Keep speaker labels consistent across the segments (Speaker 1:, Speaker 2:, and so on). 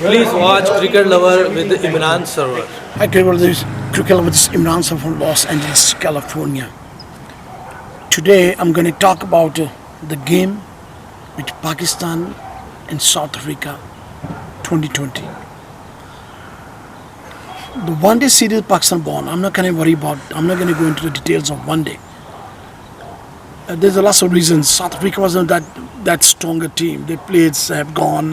Speaker 1: Please watch Cricket Lover with Imran Sarwar.
Speaker 2: Hi, cricket lover. This is Imran Sir from Los Angeles, California. Today, I'm going to talk about the game with Pakistan and South Africa 2020. The one-day series Pakistan won. I'm not going to go into the details of one day. There's a lot of reasons. South Africa wasn't that stronger team. They have gone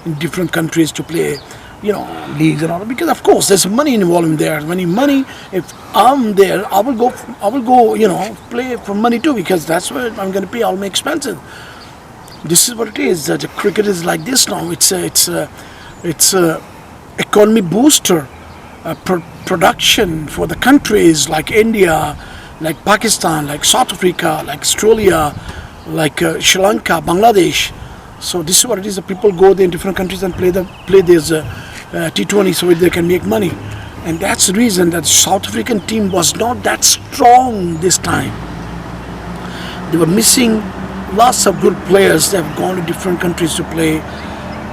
Speaker 2: in different countries to play, leagues and all. Because of course there's money involved in there. Money. If I'm there, I will go, play for money too, because that's where I'm going to pay all my expenses. This is what it is. The cricket is like this now. It's a economy booster, production for the countries like India, like Pakistan, like South Africa, like Australia, like Sri Lanka, Bangladesh. So this is what it is. The people go there in different countries and play this T20 so they can make money. And that's the reason that South African team was not that strong this time. They were missing lots of good players. They have gone to different countries to play.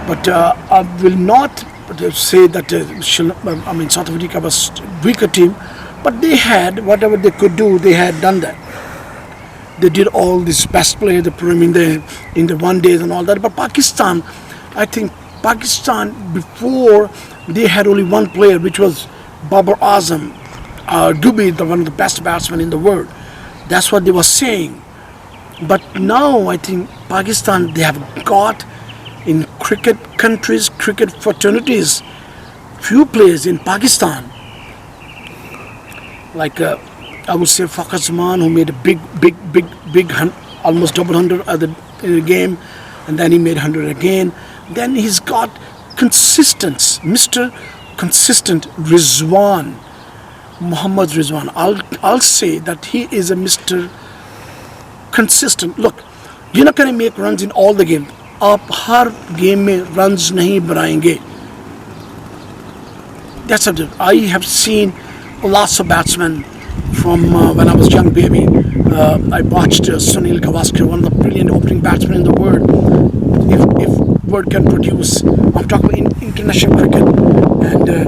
Speaker 2: But I will not say that South Africa was a weaker team. But they had whatever they could do. They had done that. They did all this best play, in the one days and all that. But Pakistan, I think Pakistan before they had only one player, which was Babar Azam, Dubey, one of the best batsmen in the world. That's what they were saying. But now I think Pakistan, they have got in cricket countries, cricket fraternities, few players in Pakistan, like I would say Fakhar Zaman, who made a big almost double 100 in the game, and then he made 100 again. Then he's got Mr. Consistent Rizwan, Muhammad Rizwan. I'll say that he is a Mr. Consistent. Look, you're not going to make runs in all the games. आप हर game में runs नहीं बनाएंगे. That's it. I have seen lots of batsmen from when I was a young baby. I watched Sunil Gavaskar, one of the brilliant opening batsmen in the world. If world can produce, I'm talking about international cricket, and then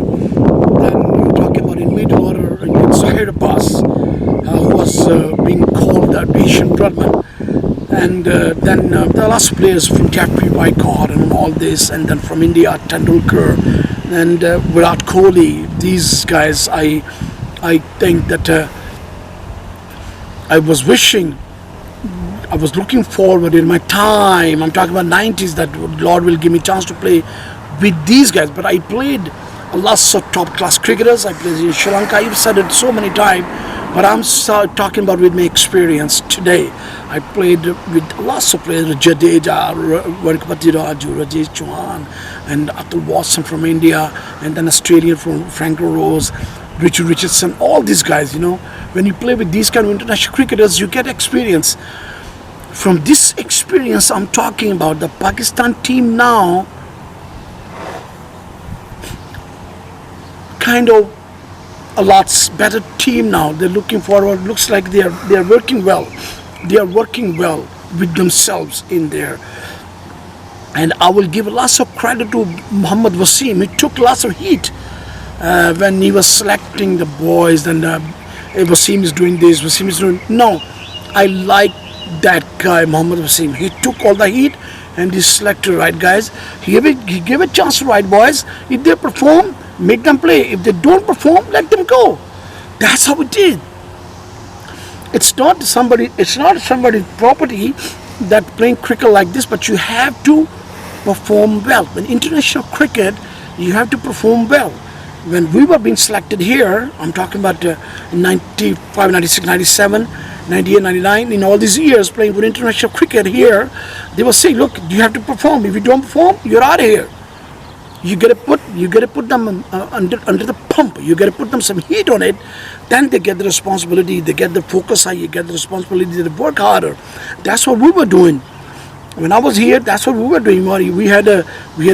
Speaker 2: I'm talking about in middle order, Zahir Abbas, who was being called the Asian Broadman, and then there are lots of players from Jeffrey Wycott and all this, and then from India, Tendulkar and Virat Kohli. These guys, I think that I was looking forward in my time, I'm talking about 90s, that Lord will give me a chance to play with these guys. But I played lots of top class cricketers. I played in Sri Lanka. I've said it so many times, but I'm talking about with my experience today. I played with lots of players, Jadeja, Varkapati Raju, Rajesh Chauhan, and Atul Watson from India, and then Australian from Frank Rose, Richard Richardson, all these guys. When you play with these kind of international cricketers, you get experience. From this experience, I'm talking about the Pakistan team now, kind of a lot better team now. They're looking forward. Looks like they are working well. They are working well with themselves in there. And I will give lots of credit to Mohammad Wasim. He took lots of heat when he was selecting the boys, and Wasim is doing this, Wasim is doing. No, I like that guy, Mohammad Wasim. He took all the heat and he selected right guys. He gave a chance to right boys. If they perform, make them play. If they don't perform, let them go. That's how it is. It's not somebody's property that playing cricket like this, but you have to perform well. In international cricket, you have to perform well. When we were being selected here, I'm talking about 95, 96, 97, 98, 99, in all these years playing for international cricket here, they were saying, look, you have to perform. If you don't perform, you're out of here. You gotta put them under the pump. You gotta put them some heat on it. Then they get the responsibility. They get the focus high. You get the responsibility to work harder. That's what we were doing. When I was here, that's what we were doing. We had a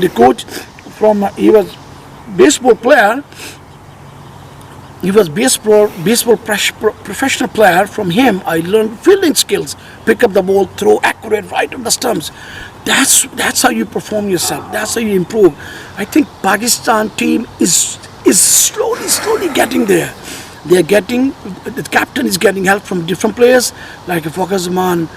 Speaker 2: coach from he was baseball player. He was baseball professional player. From him, I learned fielding skills. Pick up the ball, throw accurate right on the stumps. That's how you perform yourself. That's how you improve. I think Pakistan team is slowly getting there. They are getting, the captain is getting help from different players like Fakhar Zaman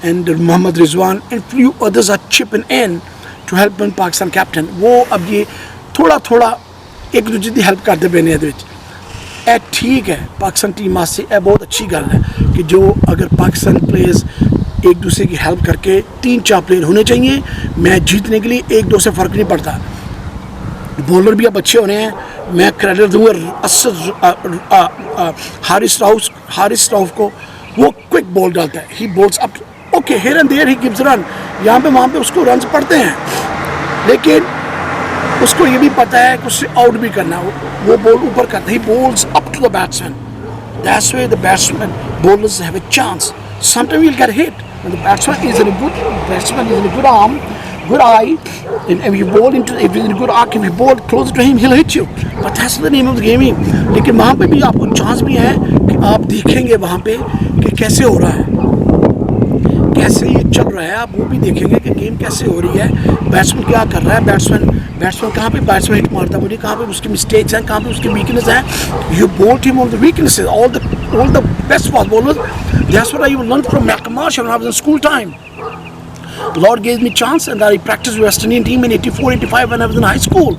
Speaker 2: and Mohammad Rizwan, and few others are chipping in to help in Pakistan captain. वो अब ये थोड़ा एक दूसरे की help करते पे ने ए ठीक है पाकिस्तान टीम वास्ते ए बहुत अच्छी गल है कि जो अगर पाकिस्तान प्लेयर्स एक दूसरे की हेल्प करके 3-4 प्लेयर होने चाहिए मैच जीतने के लिए, एक दो से फ़र्क नहीं पड़ता. बॉलर भी अब अच्छे होने हैं. मैं क्रेडिट दूंगा हारिस राउफ को. वो क्विक बॉल डालता है. He bowls up okay here and there he gives run. यहाँ पे वहाँ पे उसको रन पड़ते हैं, लेकिन उसको ये भी पता है कि उससे आउट भी करना है. वो बॉल ऊपर करता है. He bowls up to the batsman. That's where the bowlers have a chance. Sometimes you'll get hit. When the batsman is in a good arm, good eye, and if you bowl into, if he's in a good arc, if you bowl close to him, he'll hit you. But that's the name of the game. लेकिन वहाँ पे भी आपको chance भी है कि आप देखेंगे वहाँ पे कि कैसे हो रहा है, कैसे ये चल रहा है. आप वो भी देखेंगे कि गेम कैसे हो रही है, बैट्समैन क्या कर रहा है, बैट्समैन कहाँ पे बैट्समैन हिट मारता है मुझे, कहाँ पे उसकी मिस्टेक्स हैं, कहाँ पे उसकी वीकनेस है. You bowled him on the weaknesses. all the best fast bowlers. That's what I learned from Malcolm Marsh when I was in school time. Lord gave me chance, and I practiced West Indian team in 84, 85 when I was in high school.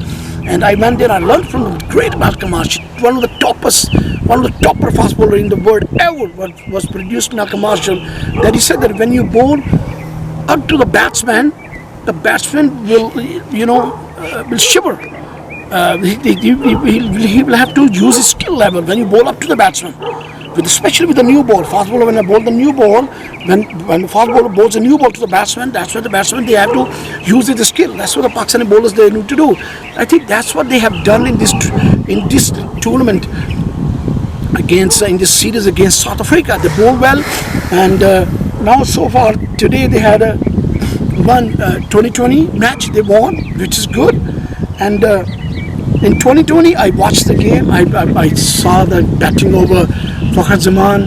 Speaker 2: And I went there. I learned from the great Malcolm Marsh, one of the topper fast bowler in the world ever was produced. Malcolm Marsh. That he said that when you bowl up to the batsman will will shiver. He will have to use his skill level when you bowl up to the batsman. Especially with the new ball, fast bowler, when I bowl the new ball, when the fast bowler bowls a new ball to the batsman, that's where the batsman, they have to use the skill. That's what the Pakistani bowlers, they need to do. I think that's what they have done in this tournament in this series against South Africa. They bowled well, and now so far today they had a 2020 match. They won, which is good. And in 2020, I watched the game. I saw the batting over Fakhar Zaman.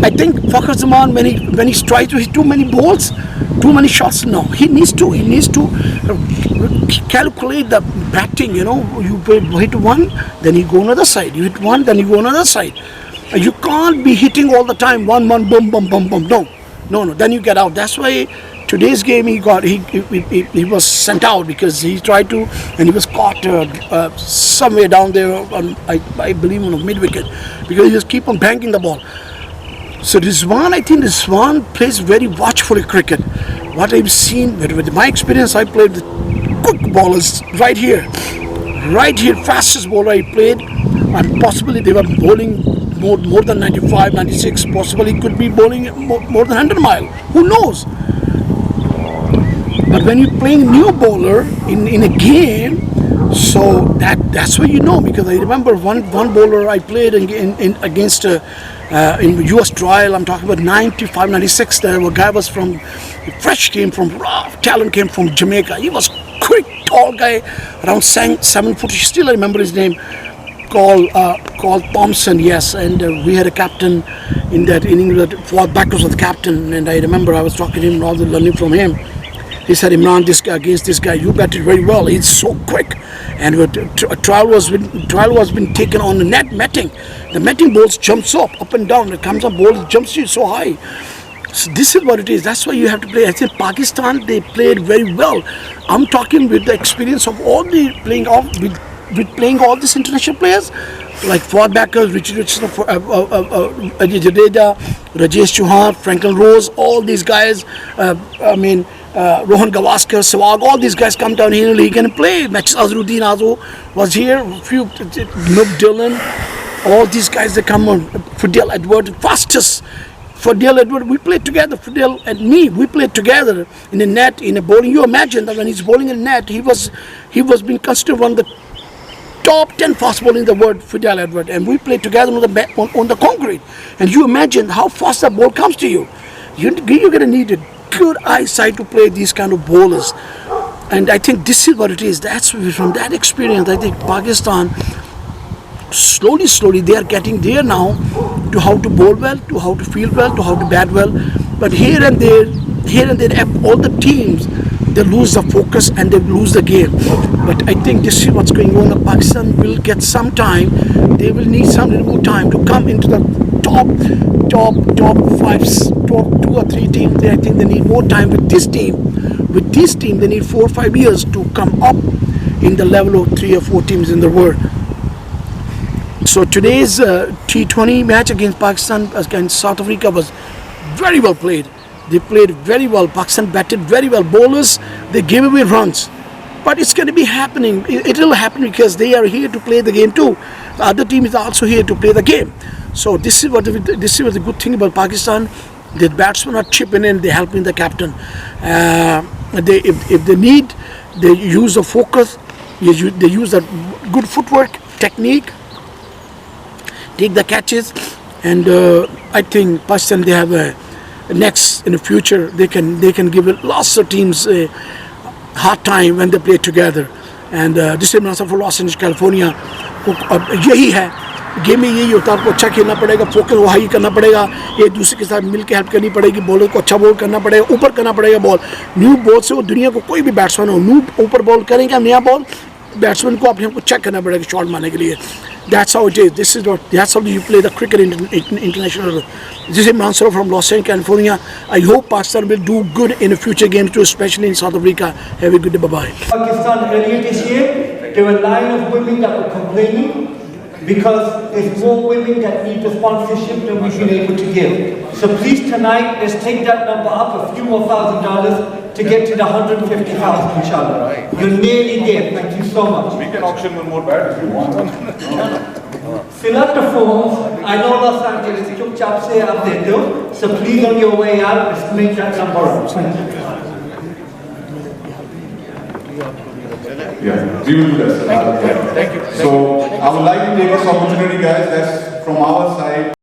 Speaker 2: I think Fakhar Zaman, when he tries to hit too many balls, too many shots, no. He needs to calculate the batting. You hit one, then you go another side. You hit one, then you go another side. You can't be hitting all the time. One, boom, boom, boom, boom. No. Then you get out. That's why today's game he was sent out because he tried to, and he was caught somewhere down there on, I believe on a mid wicket, because he just keep on banking the ball. So I think Rizwan plays very watchfully cricket. What I've seen with my experience, I played with quick bowlers right here, fastest bowler I played, and possibly they were bowling more than 95, 96, possibly could be bowling more than 100 mile. Who knows? But when you're playing new bowler in a game, so that's what you know. Because I remember one bowler I played against in US trial. I'm talking about 95, 96. The guy was from fresh, came from raw talent, came from Jamaica. He was quick, tall guy, around 7 foot. Still I remember his name. Called Thompson, yes, and we had a captain in that inning that fought backwards with the captain, and I remember I was talking to him and all the learning from him. He said, Imran, this guy against this guy, you batted very well. He's so quick. And trial was been taken on the netting. The netting balls jumps up and down. It comes up, ball jumps you so high. So this is what it is. That's why you have to play. I think Pakistan, they played very well. I'm talking with the experience of all the playing off with playing all these international players like Fawad Backers, Richard Richardson, Ajay Jadeja, Rajesh Chauhan, Franklin Rose, all these guys. Rohan Gavaskar, Sehwag, all these guys come down here in the league and play. Matches Azharuddin Azu was here. Nub Dillon, all these guys, they come on. Fidel Edward, fastest. Fidel Edward, we played together. Fidel and me, we played together in the net, in a bowling. You imagine that when he's bowling in net, he was being considered one of the top 10 fast bowler in the world, Fidel Edward, and we played together on the concrete. And you imagine how fast that ball comes to you. You're going to need a good eyesight to play these kind of bowlers. And I think this is what it is. That's from that experience, I think Pakistan, slowly, they are getting there now to how to bowl well, to how to field well, to how to bat well. But here and there, here and there, all the teams, they lose the focus and they lose the game. But I think this is what's going on. Pakistan will get some time. They will need some little more time to come into the top 2 or 3 teams. I think they need more time with this team. With this team, they need 4 or 5 years to come up in the level of 3 or 4 teams in the world. So today's T20 match against Pakistan, against South Africa, was very well played. They played very well. Pakistan batted very well. Bowlers, they gave away runs. But it's going to be happening. It will happen because they are here to play the game too. The other team is also here to play the game. So this is what the good thing about Pakistan. The batsmen are chipping in. They're helping the captain. If they need, they use the focus. They use the good footwork, technique, take the catches, and I think Pakistan, they have a next in the future. They can give lots of teams a hard time when they play together. And this is for Los Angeles, California. यही है game में, यही होता है. आपको अच्छा खेलना पड़ेगा, फोकस वो हाई करना पड़ेगा, एक दूसरे के साथ मिलकर हेल्प करनी पड़ेगी, बॉलर को अच्छा बॉल करना पड़ेगा, ऊपर करना पड़ेगा बॉल. न्यू बॉल से वो दुनिया को कोई भी बैट्समैन हो, न्यू ऊपर बॉल करेंगे, नया बॉल बैट्समैन को अपने को चेक करना पड़ेगा शॉट मारने के लिए. That's how it is. That's how you play the cricket international. This is Imran Sarwar from Los Angeles, California. I hope Pakistan will do good in the future games too, especially in South Africa. Have a good day. Bye-bye.
Speaker 3: Pakistan earlier this year, there were a line of women that were complaining because there's more women that need the sponsorship than we've been able to give. So please tonight, let's take that number up a few more $1,000 to get to the 150,000, inshallah. You're nearly there. Thank you so much.
Speaker 4: We can auction one more bat if you want.
Speaker 3: Fill out the forms. I know Los Angeles, chupchap se aap dete ho. So please on your way out, let's make that number up. Thank you.
Speaker 4: Yeah, we will do that, sir. Thank you. So I would like to take this opportunity, guys, that's from our side.